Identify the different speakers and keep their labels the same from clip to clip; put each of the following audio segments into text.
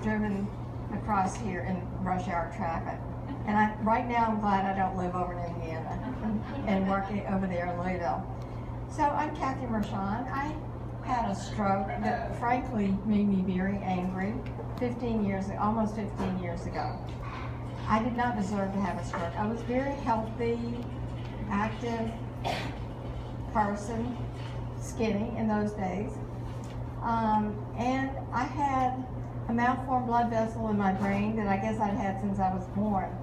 Speaker 1: driven across here in rush hour traffic. And right now I'm glad I don't live over in Indiana and working over there in Louisville. So I'm Kathy Mershon. I had a stroke that frankly made me very angry almost 15 years ago. I did not deserve to have a stroke. I was a very healthy, active person, skinny in those days. And I had a malformed blood vessel in my brain that I guess I'd had since I was born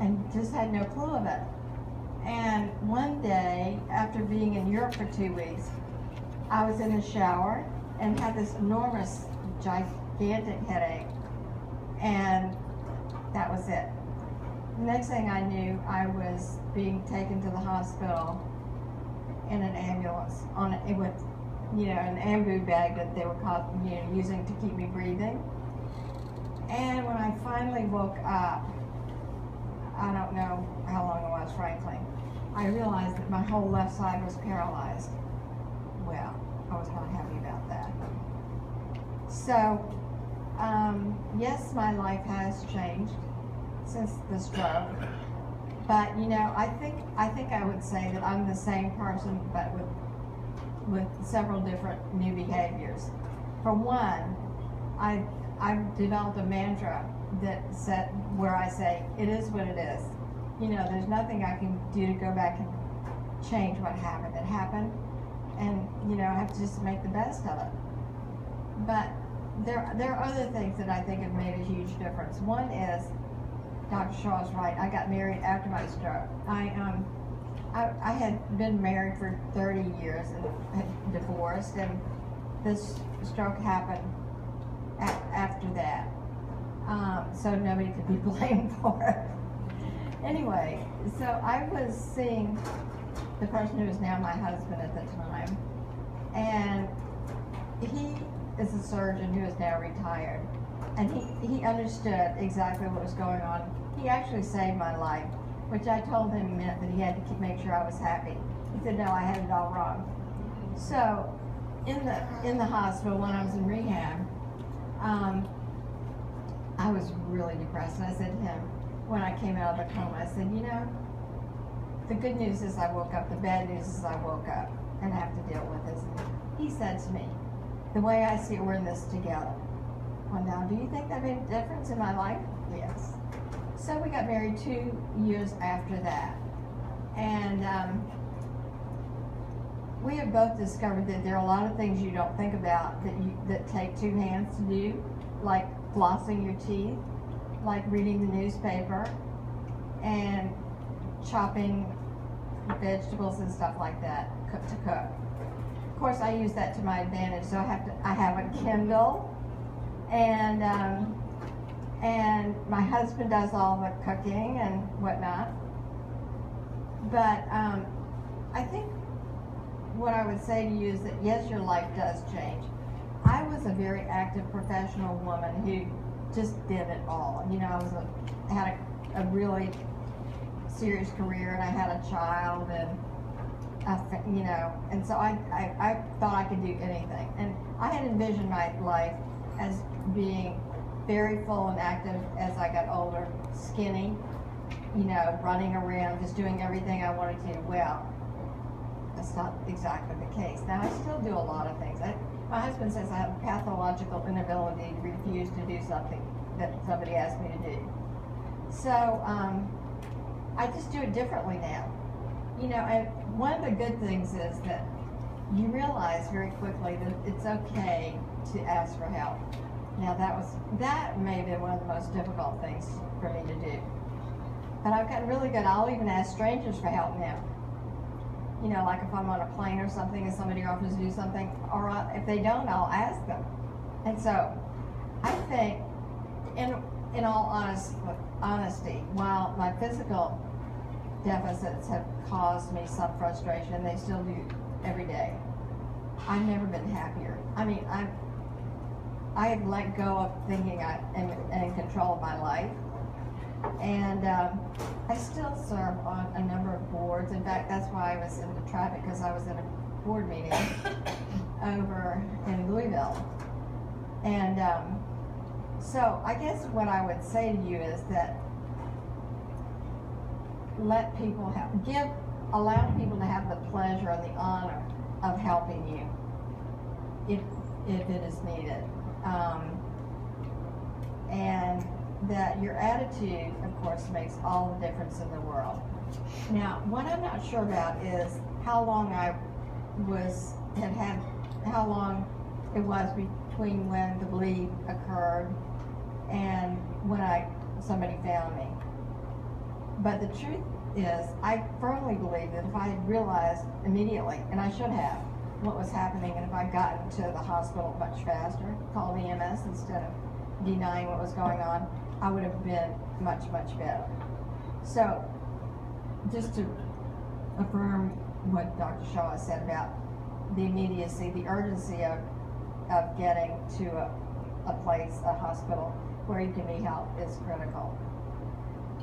Speaker 1: and just had no clue of it. And one day, after being in Europe for 2 weeks, I was in the shower and had this enormous, gigantic headache, and that was it. The next thing I knew, I was being taken to the hospital in an ambulance with, an ambu bag that they were using to keep me breathing. And when I finally woke up, I don't know how long it was, frankly, I realized that my whole left side was paralyzed. Well, I was not happy about that. So, yes, my life has changed since the stroke. But I think I would say that I'm the same person, but with several different new behaviors. For one, I've developed a mantra where I say, it is what it is. There's nothing I can do to go back and change what happened. It happened, and I have to just make the best of it. But there are other things that I think have made a huge difference. One is, Dr. Shaw's right, I got married after my stroke. I had been married for 30 years and had divorced, and this stroke happened after that. So nobody could be blamed for it. Anyway, so I was seeing the person who is now my husband at the time, and he is a surgeon who is now retired, and he understood exactly what was going on. He actually saved my life, which I told him meant that he had to make sure I was happy. He said, no, I had it all wrong. So in the hospital when I was in rehab, I was really depressed, and I said to him, when I came out of the coma, I said, the good news is I woke up, the bad news is I woke up and have to deal with this. He said to me, the way I see it, we're in this together. Well, now, do you think that made a difference in my life? Yes. So we got married 2 years after that. And we have both discovered that there are a lot of things you don't think about that take two hands to do, like flossing your teeth, like reading the newspaper, and chopping vegetables and stuff like that to cook. Of course, I use that to my advantage. So I have a Kindle, and my husband does all the cooking and whatnot. But I think what I would say to you is that yes, your life does change. I was a very active professional woman who just did it all. I had a really serious career, and I had a child, and and so I thought I could do anything. And I had envisioned my life as being very full and active as I got older, skinny, running around, just doing everything I wanted to. Well, that's not exactly the case. Now, I still do a lot of things. My husband says I have a pathological inability to refuse to do something that somebody asked me to do. So I just do it differently now. And one of the good things is that you realize very quickly that it's okay to ask for help. Now that may have been one of the most difficult things for me to do. But I've gotten really good. I'll even ask strangers for help now. Like if I'm on a plane or something and somebody offers to do something, or if they don't, I'll ask them. And so I think, in all honesty, while my physical deficits have caused me some frustration, and they still do every day, I've never been happier. I mean, I have let go of thinking I am in control of my life. And I still serve on a number of boards. In fact, that's why I was in the traffic, because I was in a board meeting over in Louisville. And So I guess what I would say to you is that let people have, allow people to have the pleasure and the honor of helping you if it is needed. And that your attitude, of course, makes all the difference in the world. Now, what I'm not sure about is how long how long it was between when the bleed occurred and when somebody found me. But the truth is, I firmly believe that if I had realized immediately, and I should have, what was happening, and if I'd gotten to the hospital much faster, called EMS instead of denying what was going on, I would have been much, much better. So, just to affirm what Dr. Shaw has said about the immediacy, the urgency of getting to a place, a hospital, where you can be helped is critical.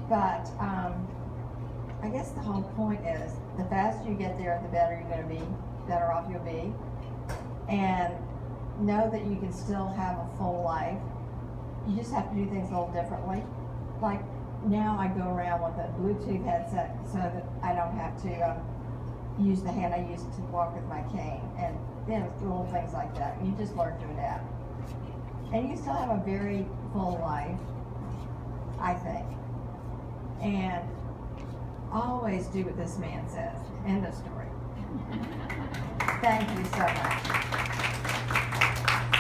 Speaker 1: But I guess the whole point is, the faster you get there, the better you're going to be, better off you'll be. And know that you can still have a full life. You just have to do things a little differently. Like now I go around with a Bluetooth headset so that I don't have to use the hand I used to walk with my cane, and little things like that. You just learn to adapt. And you still have a very full life, I think. And always do what this man says. End of story. Thank you so much.